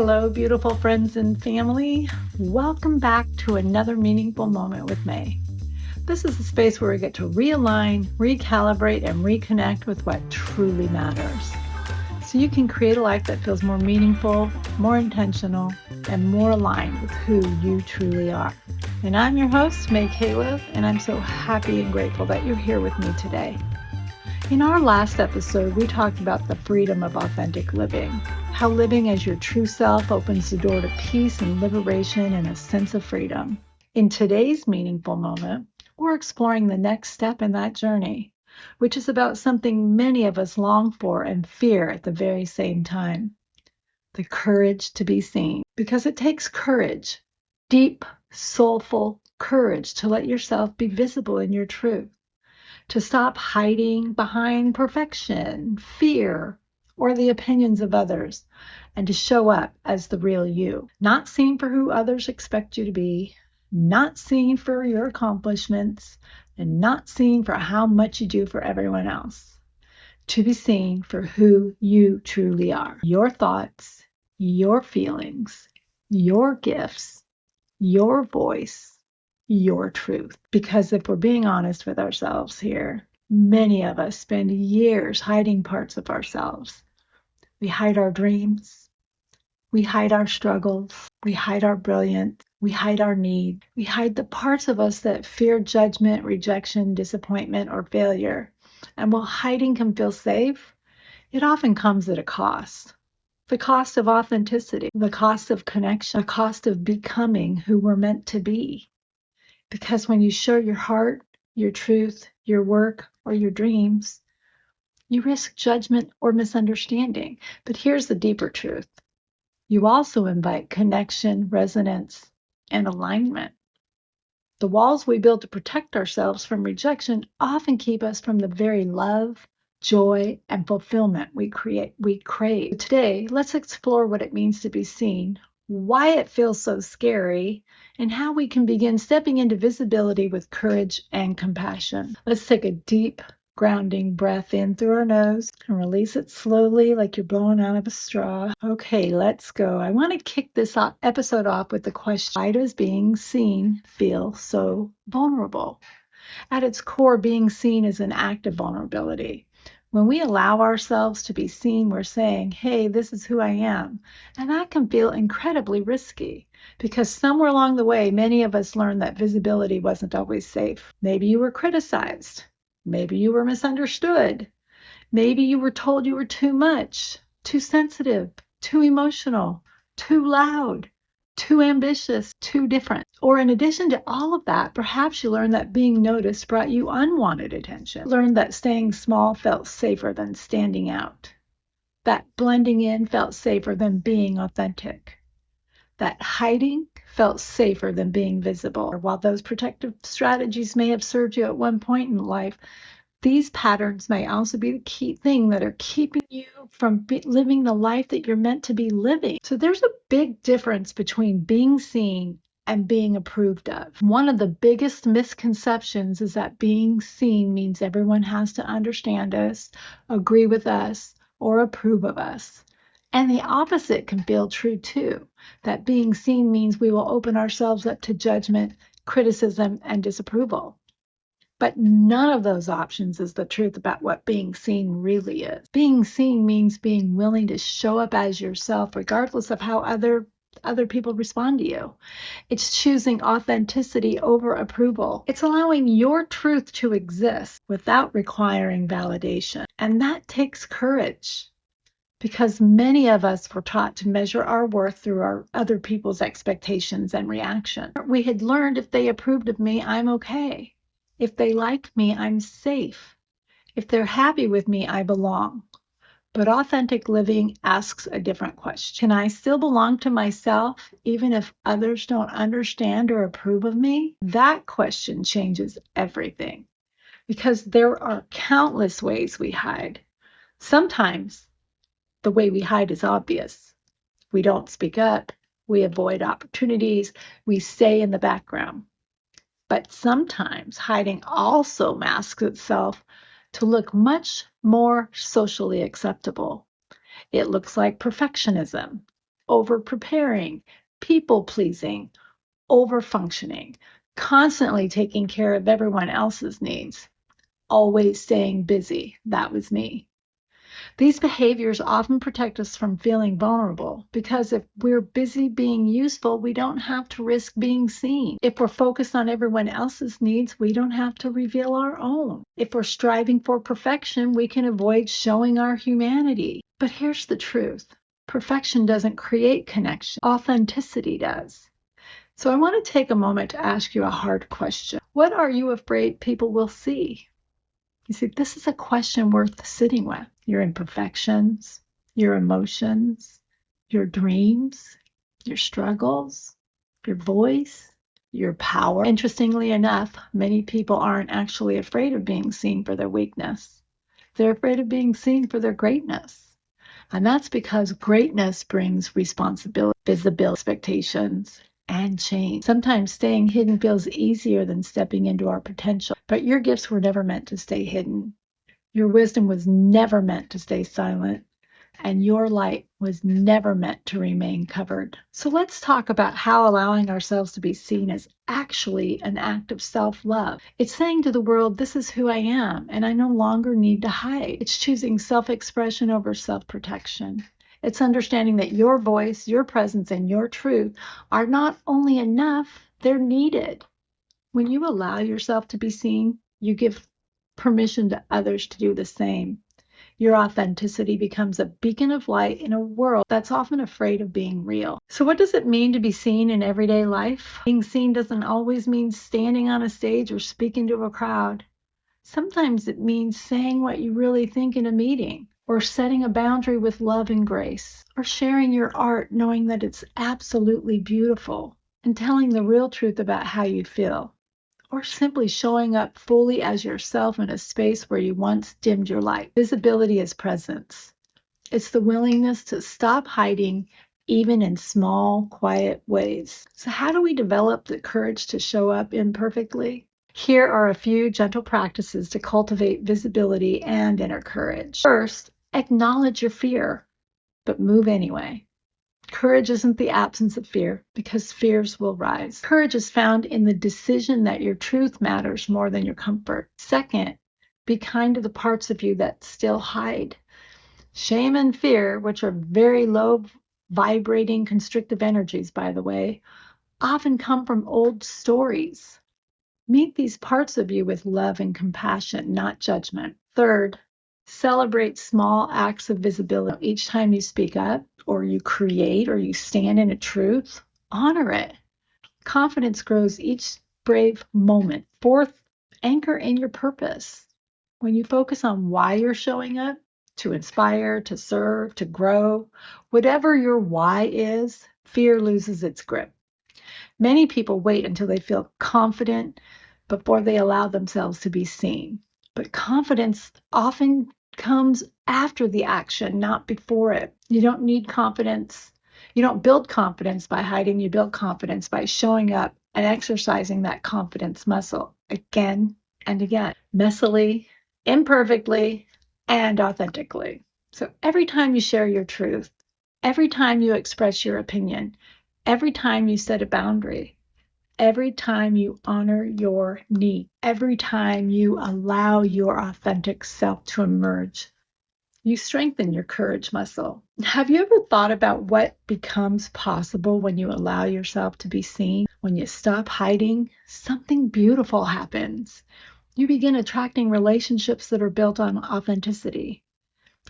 Hello, beautiful friends and family. Welcome back to another meaningful moment with May. This is a space where we get to realign, recalibrate, and reconnect with what truly matters. So you can create a life that feels more meaningful, more intentional, and more aligned with who you truly are. And I'm your host, Mai Calev, and I'm so happy and grateful that you're here with me today. In our last episode, we talked about the freedom of authentic living, how living as your true self opens the door to peace and liberation and a sense of freedom. In today's meaningful moment, we're exploring the next step in that journey, which is about something many of us long for and fear at the very same time: the courage to be seen. Because it takes courage, deep, soulful courage, to let yourself be visible in your truth, to stop hiding behind perfection, fear, or the opinions of others, and to show up as the real you. Not seen for who others expect you to be, not seen for your accomplishments, and not seen for how much you do for everyone else. To be seen for who you truly are. Your thoughts, your feelings, your gifts, your voice, your truth. Because if we're being honest with ourselves here, many of us spend years hiding parts of ourselves. We hide our dreams. We hide our struggles. We hide our brilliance. We hide our need. We hide the parts of us that fear judgment, rejection, disappointment, or failure. And while hiding can feel safe, it often comes at a cost. The cost of authenticity, the cost of connection, the cost of becoming who we're meant to be. Because when you show your heart, your truth, your work, or your dreams, you risk judgment or misunderstanding. But here's the deeper truth. You also invite connection, resonance, and alignment. The walls we build to protect ourselves from rejection often keep us from the very love, joy, and fulfillment we crave. Today, let's explore what it means to be seen, why it feels so scary, and how we can begin stepping into visibility with courage and compassion. Let's take a deep, grounding breath in through our nose and release it slowly like you're blowing out of a straw. Okay, let's go. I want to kick this episode off with the question: why does being seen feel so vulnerable? At its core, being seen is an act of vulnerability. When we allow ourselves to be seen, we're saying, hey, this is who I am. And that can feel incredibly risky because somewhere along the way, many of us learned that visibility wasn't always safe. Maybe you were criticized. Maybe you were misunderstood. Maybe you were told you were too much, too sensitive, too emotional, too loud, too ambitious, too different. Or in addition to all of that, perhaps you learned that being noticed brought you unwanted attention. Learned that staying small felt safer than standing out. That blending in felt safer than being authentic. That hiding felt safer than being visible. While those protective strategies may have served you at one point in life, these patterns may also be the key thing that are keeping you from living the life that you're meant to be living. So there's a big difference between being seen and being approved of. One of the biggest misconceptions is that being seen means everyone has to understand us, agree with us, or approve of us. And the opposite can feel true too, that being seen means we will open ourselves up to judgment, criticism, and disapproval. But none of those options is the truth about what being seen really is. Being seen means being willing to show up as yourself regardless of how other people respond to you. It's choosing authenticity over approval. It's allowing your truth to exist without requiring validation. And that takes courage, because many of us were taught to measure our worth through our other people's expectations and reaction. We had learned if they approved of me, I'm okay. If they like me, I'm safe. If they're happy with me, I belong. But authentic living asks a different question. Can I still belong to myself even if others don't understand or approve of me? That question changes everything, because there are countless ways we hide. Sometimes the way we hide is obvious. We don't speak up. We avoid opportunities. We stay in the background. But sometimes hiding also masks itself to look much more socially acceptable. It looks like perfectionism, over preparing, people pleasing, over functioning, constantly taking care of everyone else's needs, always staying busy. That was me. These behaviors often protect us from feeling vulnerable because if we're busy being useful, we don't have to risk being seen. If we're focused on everyone else's needs, we don't have to reveal our own. If we're striving for perfection, we can avoid showing our humanity. But here's the truth. Perfection doesn't create connection. Authenticity does. So I want to take a moment to ask you a hard question. What are you afraid people will see? You see, this is a question worth sitting with. Your imperfections, your emotions, your dreams, your struggles, your voice, your power. Interestingly enough, many people aren't actually afraid of being seen for their weakness. They're afraid of being seen for their greatness. And that's because greatness brings responsibility, visibility, expectations, and change. Sometimes staying hidden feels easier than stepping into our potential, but your gifts were never meant to stay hidden. Your wisdom was never meant to stay silent, and your light was never meant to remain covered. So let's talk about how allowing ourselves to be seen is actually an act of self-love. It's saying to the world, this is who I am, and I no longer need to hide. It's choosing self-expression over self-protection. It's understanding that your voice, your presence, and your truth are not only enough, they're needed. When you allow yourself to be seen, you give permission to others to do the same. Your authenticity becomes a beacon of light in a world that's often afraid of being real. So what does it mean to be seen in everyday life? Being seen doesn't always mean standing on a stage or speaking to a crowd. Sometimes it means saying what you really think in a meeting, or setting a boundary with love and grace, or sharing your art knowing that it's absolutely beautiful, and telling the real truth about how you feel, or simply showing up fully as yourself in a space where you once dimmed your light. Visibility is presence. It's the willingness to stop hiding, even in small, quiet ways. So how do we develop the courage to show up imperfectly? Here are a few gentle practices to cultivate visibility and inner courage. First, acknowledge your fear, but move anyway. Courage isn't the absence of fear, because fears will rise. Courage is found in the decision that your truth matters more than your comfort. Second, be kind to the parts of you that still hide. Shame and fear, which are very low vibrating constrictive energies, by the way, often come from old stories. Meet these parts of you with love and compassion, not judgment. Third, celebrate small acts of visibility. Each time you speak up, or you create, or you stand in a truth, honor it. Confidence grows each brave moment. Fourth, anchor in your purpose. When you focus on why you're showing up, to inspire, to serve, to grow, whatever your why is, fear loses its grip. Many people wait until they feel confident before they allow themselves to be seen. But confidence often comes after the action, not before it. You don't need confidence. You don't build confidence by hiding. You build confidence by showing up and exercising that confidence muscle again and again, messily, imperfectly, and authentically. So every time you share your truth, every time you express your opinion, every time you set a boundary, every time you honor your need, every time you allow your authentic self to emerge, you strengthen your courage muscle. Have you ever thought about what becomes possible when you allow yourself to be seen? When you stop hiding, something beautiful happens. You begin attracting relationships that are built on authenticity.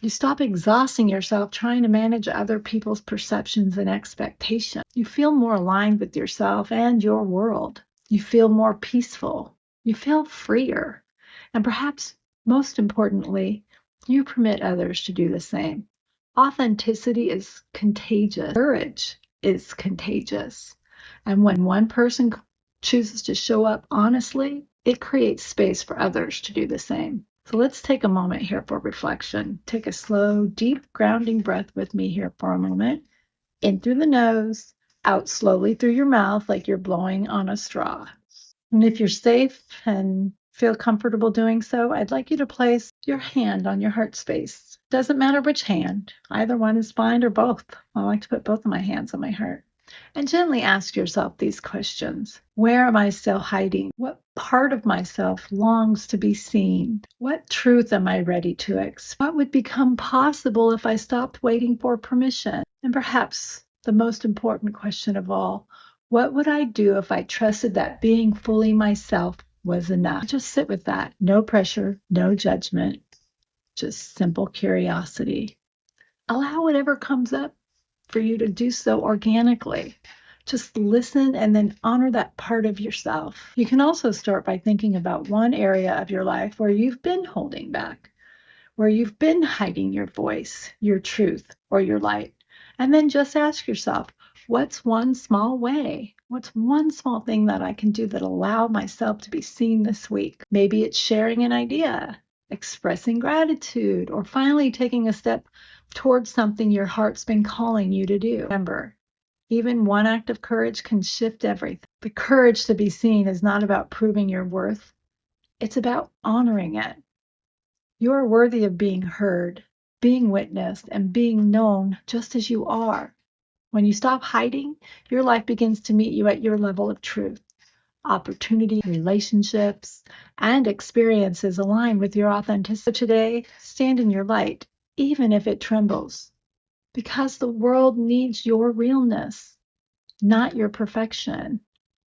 You stop exhausting yourself trying to manage other people's perceptions and expectations. You feel more aligned with yourself and your world. You feel more peaceful. You feel freer. And perhaps most importantly, you permit others to do the same. Authenticity is contagious. Courage is contagious. And when one person chooses to show up honestly, it creates space for others to do the same. So let's take a moment here for reflection. Take a slow, deep, grounding breath with me here for a moment. In through the nose, out slowly through your mouth like you're blowing on a straw. And if you're safe and feel comfortable doing so, I'd like you to place your hand on your heart space. Doesn't matter which hand. Either one is fine or both. I like to put both of my hands on my heart. And gently ask yourself these questions. Where am I still hiding? What part of myself longs to be seen? What truth am I ready to express? What would become possible if I stopped waiting for permission? And perhaps the most important question of all, what would I do if I trusted that being fully myself was enough? Just sit with that. No pressure, no judgment, just simple curiosity. Allow whatever comes up for you to do so organically. Just listen and then honor that part of yourself. You can also start by thinking about one area of your life where you've been holding back, where you've been hiding your voice, your truth, or your light. And then just ask yourself, what's one small way? What's one small thing that I can do that allow myself to be seen this week? Maybe it's sharing an idea, expressing gratitude, or finally taking a step towards something your heart's been calling you to do. Remember, even one act of courage can shift everything. The courage to be seen is not about proving your worth. It's about honoring it. You are worthy of being heard, being witnessed, and being known just as you are. When you stop hiding, your life begins to meet you at your level of truth. Opportunity, relationships, and experiences align with your authenticity. So today, stand in your light, even if it trembles, because the world needs your realness, not your perfection.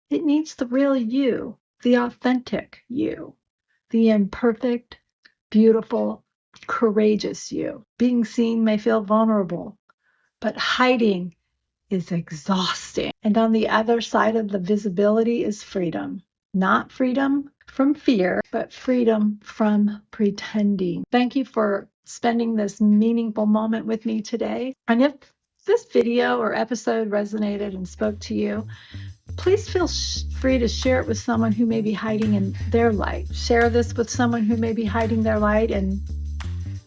It needs the real you, the authentic you, the imperfect, beautiful, courageous you. Being seen may feel vulnerable, but hiding is exhausting. And on the other side of the visibility is freedom. Not freedom from fear, but freedom from pretending. Thank you for spending this meaningful moment with me today. And if this video or episode resonated and spoke to you, please feel free to share it with someone who may be hiding in their light. Share this with someone who may be hiding their light and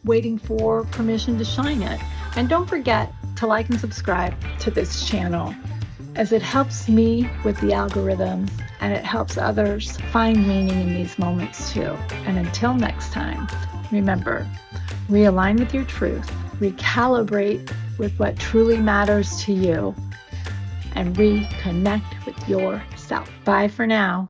waiting for permission to shine it. And don't forget to like and subscribe to this channel, as it helps me with the algorithms and it helps others find meaning in these moments too. And until next time, remember, realign with your truth, recalibrate with what truly matters to you, and reconnect with yourself. Bye for now.